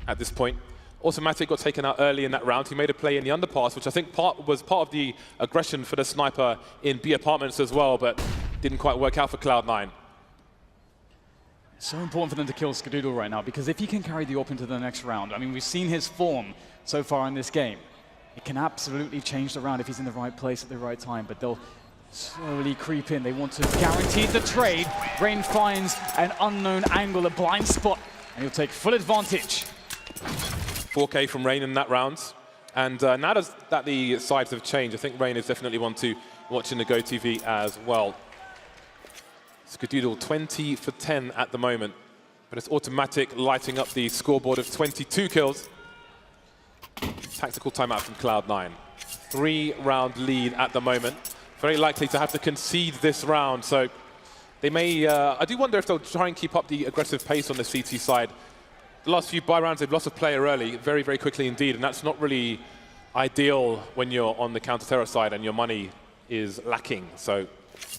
at this point. Automatic got taken out early in that round. He made a play in the underpass, which I think was part of the aggression for the sniper in B apartments as well, but didn't quite work out for Cloud9. It's so important for them to kill Skadoodle right now, because if he can carry the AWP into the next round, I mean, we've seen his form so far in this game. It can absolutely change the round if he's in the right place at the right time, but they'll slowly creep in. They want to guarantee the trade. Rain finds an unknown angle, a blind spot, and he'll take full advantage. 4K from Rain in that round. And now that the sides have changed, I think Rain is definitely one to watch in the GoTV as well. Skadoodle 20 for 10 at the moment, but it's Automatic lighting up the scoreboard of 22 kills. Tactical timeout from Cloud9. 3-round lead at the moment. Very likely to have to concede this round, so they may... I do wonder if they'll try and keep up the aggressive pace on the CT side. The last few buy rounds, they've lost a player early, very, very quickly indeed, and that's not really ideal when you're on the counter-terror side and your money is lacking, so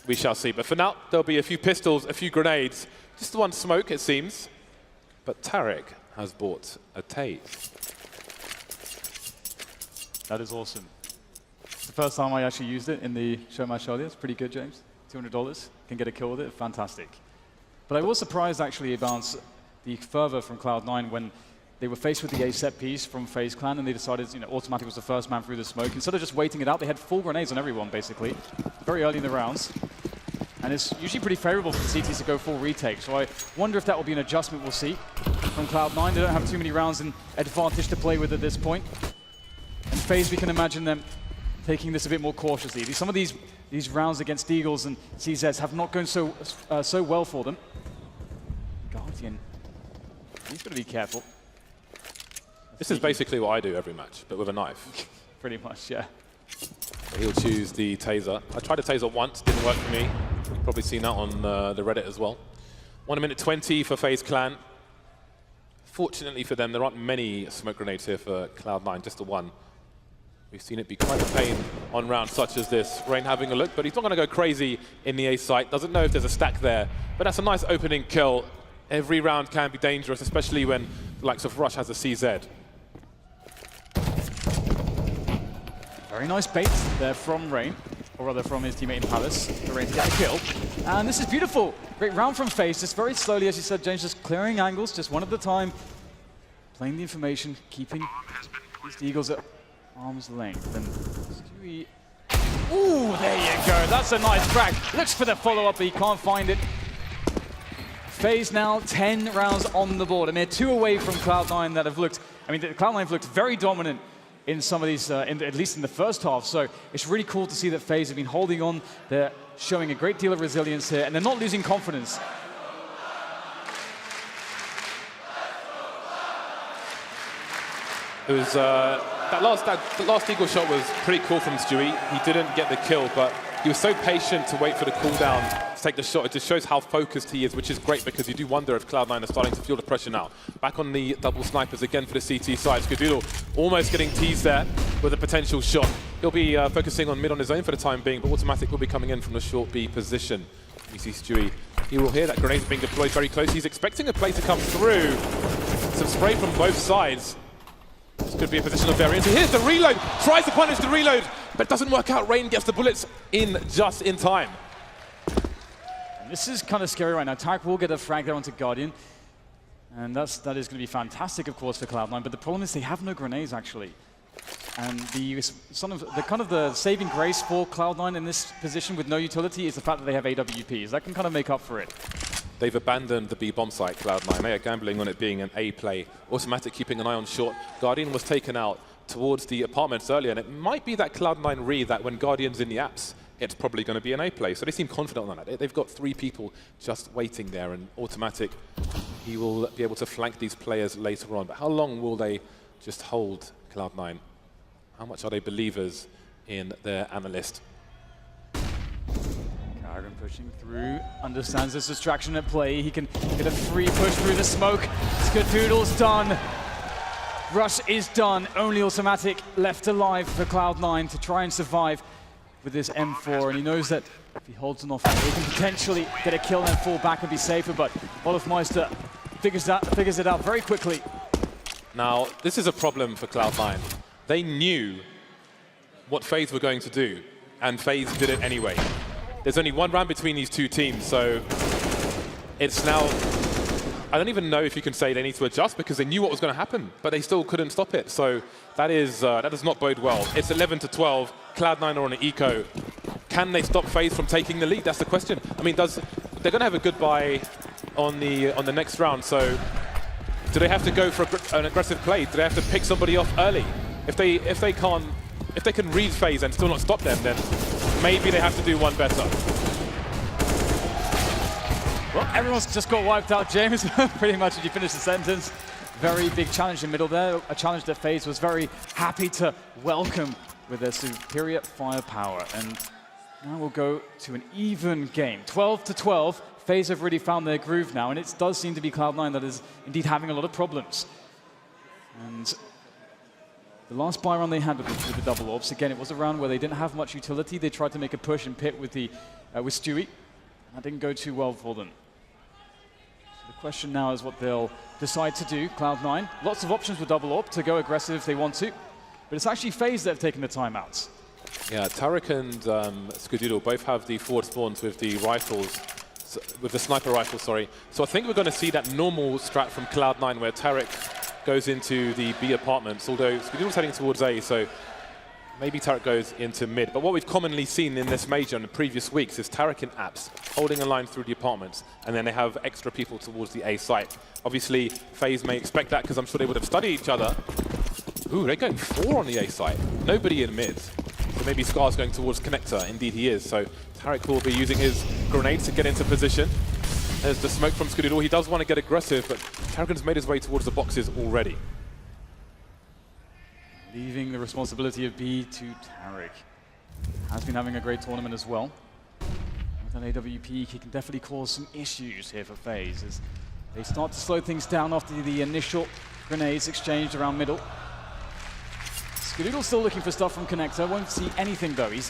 we shall see. But for now, there'll be a few pistols, a few grenades, just the one smoke, it seems. But Tarek has bought a tase. That is awesome. It's the first time I actually used it in the show match earlier. It's pretty good, James. $200. Can get a kill with it. Fantastic. But I was surprised, actually, about the fervor from Cloud9 when they were faced with the A set piece from FaZe Clan, and they decided, Automatic was the first man through the smoke. Instead of just waiting it out, they had full grenades on everyone, basically, very early in the rounds. And it's usually pretty favorable for the CTs to go full retake. So I wonder if that will be an adjustment we'll see from Cloud9. They don't have too many rounds in advantage to play with at this point. And FaZe, we can imagine them taking this a bit more cautiously. Some of these rounds against Eagles and CZs have not gone so well for them. Guardian, he's got to be careful. This is basically what I do every match, but with a knife. Pretty much, yeah. He'll choose the taser. I tried a taser once, didn't work for me. You've probably seen that on the Reddit as well. 1 minute 20 for FaZe Clan. Fortunately for them, there aren't many smoke grenades here for Cloud9, just the one. We've seen it be quite a pain on rounds such as this. Rain having a look, but he's not going to go crazy in the A site. Doesn't know if there's a stack there, but that's a nice opening kill. Every round can be dangerous, especially when the likes of Rush has a CZ. Very nice bait there from Rain, or rather from his teammate in Palace, for Rain to get a kill. And this is beautiful. Great round from FaZe, just very slowly, as you said, James, just clearing angles, just one at a time. Playing the information, keeping these Eagles at arm's length. And Stewie... Ooh, there you go. That's a nice crack. Looks for the follow-up, but he can't find it. FaZe now 10 rounds on the board, and they're 2 away from Cloud9 that have looked... I mean, Cloud9 have looked very dominant in some of these, at least in the first half. So it's really cool to see that FaZe have been holding on. They're showing a great deal of resilience here, and they're not losing confidence. It was that last Eagle shot was pretty cool from Stewie. He didn't get the kill, but He was so patient to wait for the cooldown to take the shot. It just shows how focused he is, which is great because you do wonder if Cloud9 are starting to feel the pressure now. Back on the double snipers again for the CT side. Skadoodle almost getting teased there with a potential shot. He'll be focusing on mid on his own for the time being, but Automatic will be coming in from the short B position. You see Stewie. He will hear that grenade being deployed very close. He's expecting a play to come through. Some spray from both sides. This could be a position of variance. Here's the reload. Tries to punish the reload, but doesn't work out. Rain gets the bullets in just in time. This is kind of scary right now. Tarek will get a frag there onto Guardian. And that is going to be fantastic, of course, for Cloud9. But the problem is they have no grenades, actually. And the kind of the saving grace for Cloud9 in this position with no utility is the fact that they have AWPs. That can kind of make up for it. They've abandoned the B bomb site, Cloud9. They are gambling on it being an A play. Automatic keeping an eye on short. Guardian was taken out towards the apartments earlier, and it might be that Cloud9 read that when Guardian's in the apps, it's probably going to be an A play. So they seem confident on that. They've got 3 people just waiting there, and Automatic, he will be able to flank these players later on. But how long will they just hold Cloud9? How much are they believers in their analyst? Karen pushing through, understands this distraction at play. He can get a free push through the smoke. Skadoodle's done. Rush is done. Only Automatic left alive for Cloud9 to try and survive with this M4. And he knows that if he holds an off, he can potentially get a kill and then fall back and be safer. But Olofmeister figures it out very quickly. Now, this is a problem for Cloud9. They knew what FaZe were going to do, and FaZe did it anyway. There's only one round between these two teams, so it's now... I don't even know if you can say they need to adjust because they knew what was going to happen, but they still couldn't stop it. So that does not bode well. It's 11-12. Cloud9 are on an eco. Can they stop FaZe from taking the lead? That's the question. I mean, they're going to have a goodbye on the next round. So do they have to go for an aggressive play? Do they have to pick somebody off early? If they can read FaZe and still not stop them, then maybe they have to do one better. Well, everyone's just got wiped out, James. Pretty much as you finish the sentence. Very big challenge in the middle there. A challenge that FaZe was very happy to welcome with their superior firepower. And now we'll go to an even game. 12-12. FaZe have really found their groove now, and it does seem to be Cloud9 that is indeed having a lot of problems. And the last buy run they had with the double orbs, again, it was a round where they didn't have much utility. They tried to make a push and pit with Stewie. That didn't go too well for them. So the question now is what they'll decide to do. Cloud9, lots of options with double orb to go aggressive if they want to, but it's actually FaZe that have taken the timeouts. Yeah, Tarek and Skadoodle both have the forward spawns with the rifles, with the sniper rifle, sorry. So I think we're going to see that normal strat from Cloud9 where Tarek goes into the B apartments, although Skadoodle's heading towards A, so maybe Tarek goes into mid. But what we've commonly seen in this major in the previous weeks is Tarek in apps, holding a line through the apartments, and then they have extra people towards the A site. Obviously, FaZe may expect that because I'm sure they would have studied each other. Ooh, they're going 4 on the A site. Nobody in mid. So maybe Scar's going towards connector. Indeed he is. So Tarek will be using his grenades to get into position. There's the smoke from Skadoodle. He does want to get aggressive, but Tarek's made his way towards the boxes already. Leaving the responsibility of B to Tarek. Has been having a great tournament as well. With an AWP, he can definitely cause some issues here for FaZe as they start to slow things down after the initial grenades exchanged around middle. Skadoodle's still looking for stuff from connector. Won't see anything though. In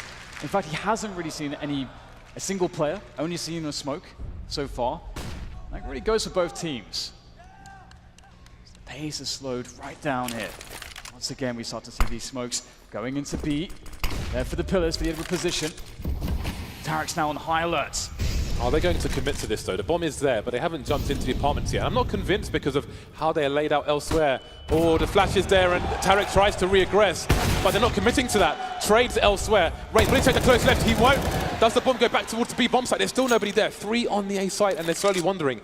fact, he hasn't really seen a single player. Only seen a smoke so far. That really goes for both teams. The pace is slowed right down here. Once again, we start to see these smokes going into B. There for the pillars, for the edward position. Tarek's now on high alert. Are they going to commit to this though? The bomb is there, but they haven't jumped into the apartments yet. I'm not convinced because of how they are laid out elsewhere. Oh, the flash is there and Tarek tries to re-aggress, but they're not committing to that. Trades elsewhere. Rain, will he take the close left? He won't. Does the bomb go back towards the B bomb site? There's still nobody there. 3 on the A site, and they're slowly wondering,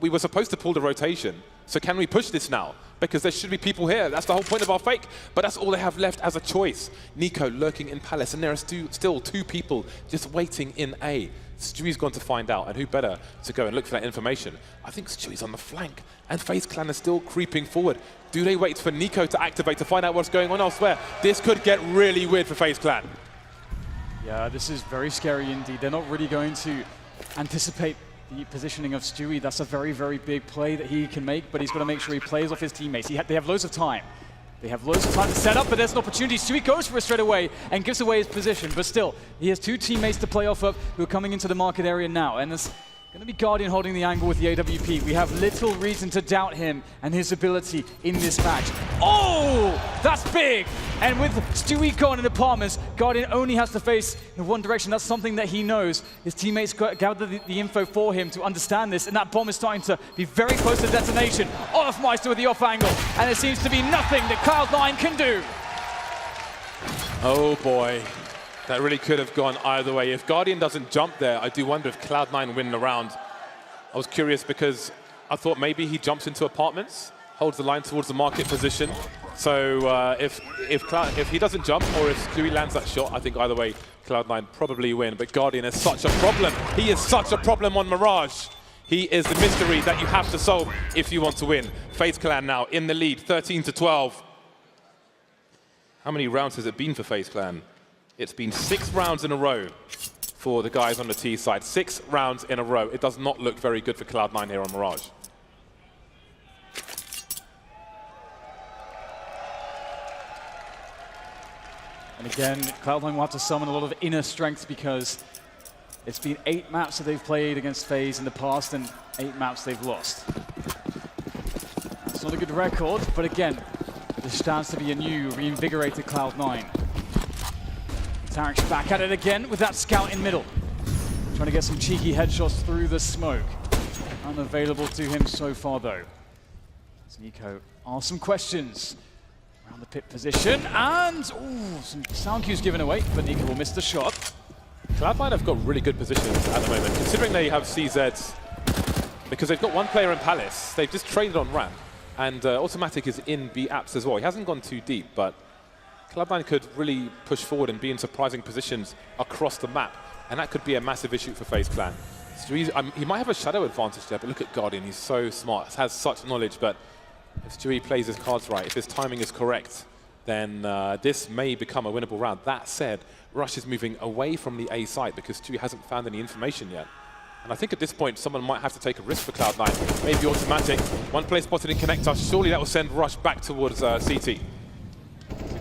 we were supposed to pull the rotation, so can we push this now? Because there should be people here. That's the whole point of our fake, but that's all they have left as a choice. Nico lurking in Palace, and there are still 2 people just waiting in A. Stewie's gone to find out, and who better to go and look for that information? I think Stewie's on the flank, and FaZe Clan is still creeping forward. Do they wait for Nico to activate to find out what's going on elsewhere? This could get really weird for FaZe Clan. Yeah, this is very scary indeed. They're not really going to anticipate the positioning of Stewie. That's a very, very big play that he can make, but he's got to make sure he plays off his teammates. They have loads of time. They have loads of time to set up, but there's an opportunity. Stewie goes for it straight away and gives away his position, but still, he has two teammates to play off of who are coming into the market area now, and there's going to be Guardian holding the angle with the AWP. We have little reason to doubt him and his ability in this match. Oh, that's big! And with Stewie gone in apartments, Guardian only has to face in one direction. That's something that he knows. His teammates gather the info for him to understand this, and that bomb is starting to be very close to detonation. Olofmeister with the off angle, and there seems to be nothing that Cloud9 can do. Oh boy. That really could have gone either way. If Guardian doesn't jump there, I do wonder if Cloud9 win the round. I was curious because I thought maybe he jumps into apartments, holds the line towards the market position. So if he doesn't jump or if Stewie lands that shot, I think either way, Cloud9 probably win. But Guardian is such a problem. He is such a problem on Mirage. He is the mystery that you have to solve if you want to win. FaZe Clan now in the lead, 13-12. How many rounds has it been for FaZe Clan? It's been 6 rounds in a row for the guys on the T side. 6 rounds in a row. It does not look very good for Cloud9 here on Mirage. And again, Cloud9 will have to summon a lot of inner strength because it's been 8 maps that they've played against FaZe in the past and 8 maps they've lost. That's not a good record, but again, this stands to be a new, reinvigorated Cloud9. Tarek's back at it again with that scout in middle. Trying to get some cheeky headshots through the smoke. Unavailable to him so far though. As Nico asks some questions around the pit position, and some sound cues given away, but Nico will miss the shot. Cloud9 have got really good positions at the moment, considering they have CZs, because they've got one player in Palace. They've just traded on ramp, and Automatic is in B apps as well. He hasn't gone too deep, but Cloud9 could really push forward and be in surprising positions across the map, and that could be a massive issue for FaZe Clan. He might have a shadow advantage there, but look at Guardian, he's so smart, has such knowledge, but if Stewie plays his cards right, if his timing is correct, then this may become a winnable round. That said, Rush is moving away from the A site because Stewie hasn't found any information yet. And I think at this point, someone might have to take a risk for Cloud9. Maybe Automatic. One play spotted in Connector. Surely that will send Rush back towards CT.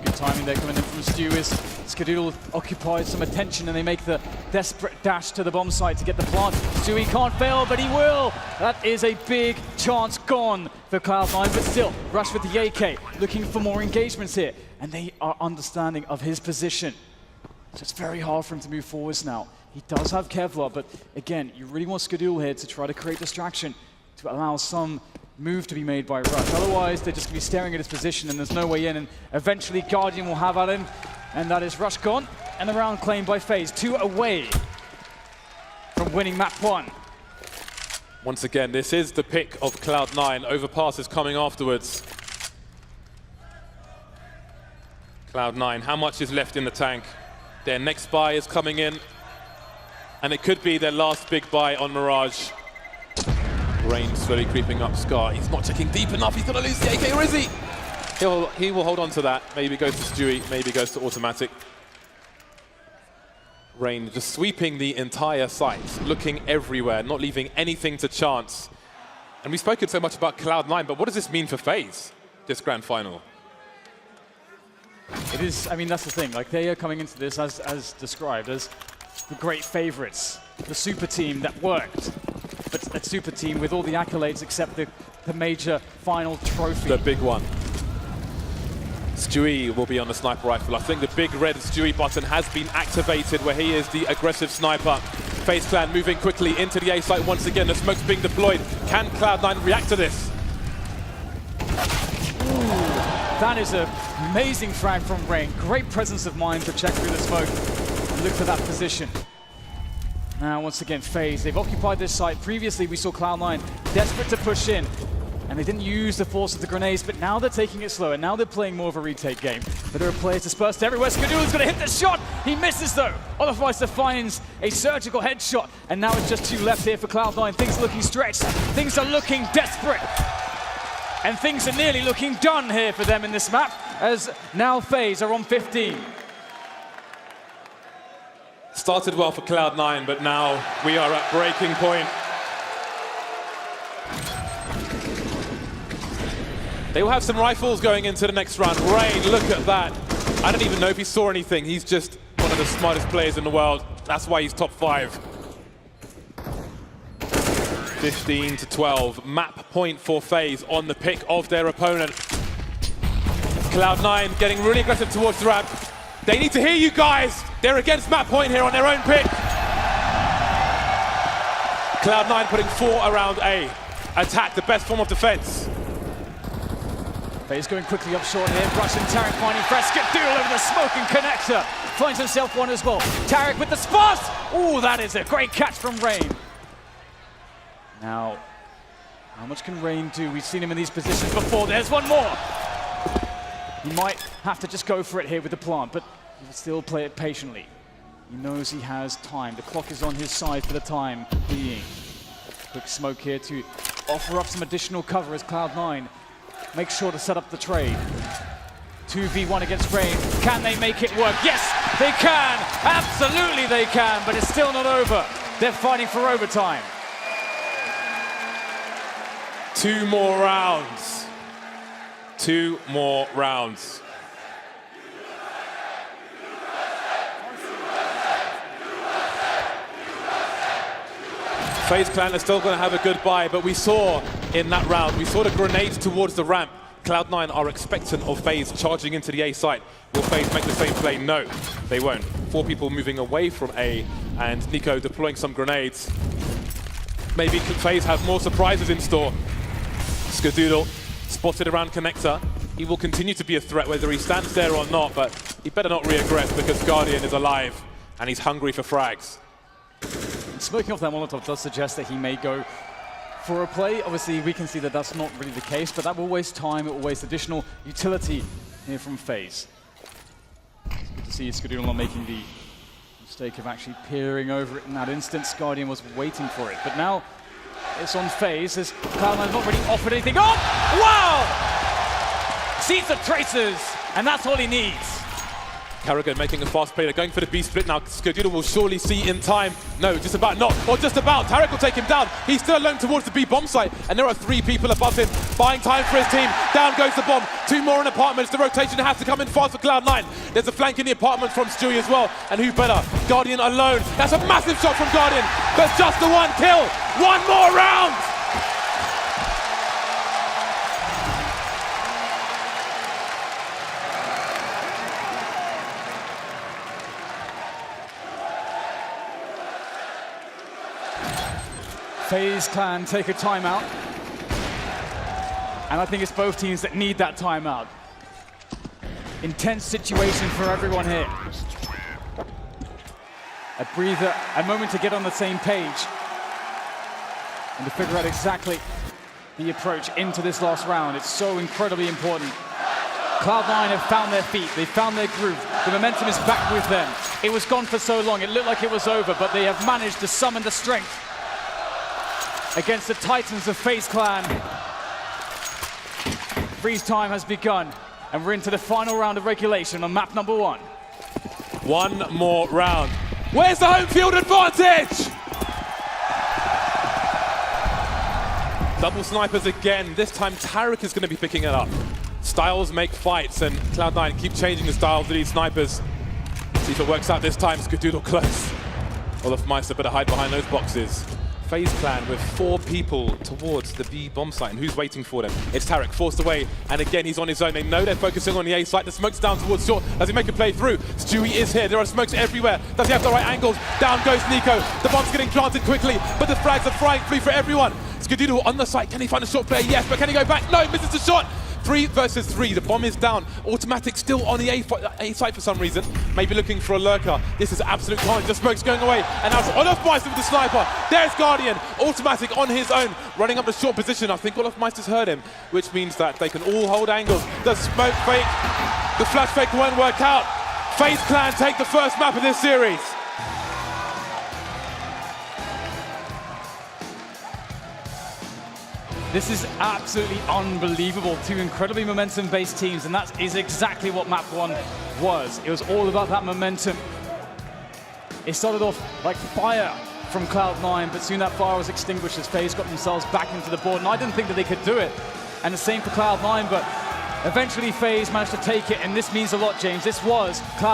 Good timing there coming in from Stu as Skadoodle occupies some attention and they make the desperate dash to the bomb site to get the plant. Stewie can't fail, but he will. That is a big chance gone for Cloud9, but still, Rush with the AK, looking for more engagements here, and they are understanding of his position. So it's very hard for him to move forwards now. He does have Kevlar, but again, you really want Skadoodle here to try to create distraction, to allow some move to be made by Rush. Otherwise, they're just going to be staring at his position and there's no way in, and eventually Guardian will have at him, and that is Rush gone, and the round claimed by FaZe, 2 away from winning map 1. Once again, this is the pick of Cloud9. Overpass is coming afterwards. Cloud9, how much is left in the tank? Their next buy is coming in, and it could be their last big buy on Mirage. Rain slowly creeping up Scar. He's not checking deep enough. He's going to lose the AK, or is he? He will hold on to that. Maybe goes to Stewie, maybe goes to Automatic. Rain just sweeping the entire site, looking everywhere, not leaving anything to chance. And we've spoken so much about Cloud9, but what does this mean for FaZe, this grand final? It is, I mean, that's the thing. Like, they are coming into this as described as the great favorites, the super team that worked. But a super team with all the accolades except the major final trophy. The big one. Stewie will be on the sniper rifle. I think the big red Stewie button has been activated where he is the aggressive sniper. FaZe Clan moving quickly into the A site once again. The smoke's being deployed. Can Cloud9 react to this? Ooh, that is an amazing frag from Rain. Great presence of mind to check through the smoke and look for that position. Now, once again, FaZe, they've occupied this site. Previously, we saw Cloud9 desperate to push in, and they didn't use the force of the grenades, but now they're taking it slow, and now they're playing more of a retake game. But there are players dispersed everywhere. Skadoodle's going to hit the shot. He misses, though. Olofmeister finds a surgical headshot, and now it's just 2 left here for Cloud9. Things are looking stretched. Things are looking desperate. And things are nearly looking done here for them in this map, as now FaZe are on 15. Started well for Cloud9, but now we are at breaking point. They will have some rifles going into the next round. Rain, look at that. I don't even know if he saw anything. He's just one of the smartest players in the world. That's why he's top 5. 15-12. Map point for FaZe on the pick of their opponent. Cloud9 getting really aggressive towards the ramp. They need to hear you guys. They're against map point here on their own pick. Cloud9 putting 4 around A. Attack, the best form of defense. FaZe going quickly up short here. Russian Tarek finding fresh. Skadoodle over the smoking connector. Finds himself one as well. Tarek with the spot. Oh, that is a great catch from Rain. Now, how much can Rain do? We've seen him in these positions before. There's one more. He might have to just go for it here with the plant, but he will still play it patiently. He knows he has time. The clock is on his side for the time being. Quick smoke here to offer up some additional cover as Cloud9 makes sure to set up the trade. 2v1 against Rain. Can they make it work? Yes, they can. Absolutely they can, but it's still not over. They're fighting for overtime. 2 more rounds. 2 more rounds. FaZe Clan are still going to have a good buy, but we saw in that round, we saw the grenades towards the ramp. Cloud9 are expectant of FaZe charging into the A site. Will FaZe make the same play? No, they won't. 4 people moving away from A, and Nico deploying some grenades. Maybe FaZe have more surprises in store. Skadoodle spotted around connector. He will continue to be a threat whether he stands there or not, but he better not re-aggress because Guardian is alive and he's hungry for frags. Smoking off that Molotov does suggest that he may go for a play. Obviously, we can see that that's not really the case, but that will waste time, it will waste additional utility here from FaZe. It's good to see Skadoodle not making the mistake of actually peering over it in that instance. Guardian was waiting for it, but now it's on FaZe as Cloud9 has not really offered anything. Oh, wow! Sees the traces, and that's all he needs. Carragher making a fast play. They're going for the B split now. Skadoodle will surely see in time. No, just about not. Or just about. Tarek will take him down. He's still alone towards the B bomb site. And there are 3 people above him. Buying time for his team. Down goes the bomb. 2 more in apartments. The rotation has to come in fast for Cloud9. There's a flank in the apartment from Stewie as well. And who better? Guardian alone. That's a massive shot from Guardian. But just the 1 kill. 1 more round. FaZe Clan take a timeout, and I think it's both teams that need that timeout. Intense situation for everyone here. A breather, a moment to get on the same page, and to figure out exactly the approach into this last round. It's so incredibly important. Cloud9 have found their feet, they found their groove. The momentum is back with them. It was gone for so long, it looked like it was over, but they have managed to summon the strength against the Titans of FaZe Clan. Freeze time has begun, and we're into the final round of regulation on map number 1. 1 more round. Where's the home field advantage? Double snipers again. This time Tarek is going to be picking it up. Styles make fights, and Cloud9 keep changing the styles of these snipers. See if it works out this time. Skadoodle close. Olofmeister better hide behind those boxes. FaZe Clan with 4 people towards the B bomb site, and who's waiting for them? It's Tarek, forced away, and again he's on his own. They know they're focusing on the A site. The smoke's down towards short. Does he make a play through? Stewie is here. There are smokes everywhere. Does he have the right angles? Down goes Nico. The bomb's getting planted quickly, but the frags are flying free for everyone. Skadoodle on the site. Can he find a short player? Yes, but can he go back? No, misses the shot. 3 versus 3, the bomb is down. Automatic still on the A site for some reason. Maybe looking for a lurker. This is absolute carnage. The smoke's going away. And now it's Olofmeister with the sniper. There's Guardian. Automatic on his own. Running up the short position. I think Olofmeister's heard him, which means that they can all hold angles. The smoke fake, the flash fake won't work out. FaZe Clan take the first map of this series. This is absolutely unbelievable. 2 incredibly momentum-based teams, and that is exactly what Map 1 was. It was all about that momentum. It started off like fire from Cloud9, but soon that fire was extinguished as FaZe got themselves back into the board, and I didn't think that they could do it. And the same for Cloud9, but eventually FaZe managed to take it, and this means a lot, James. This was Cloud9.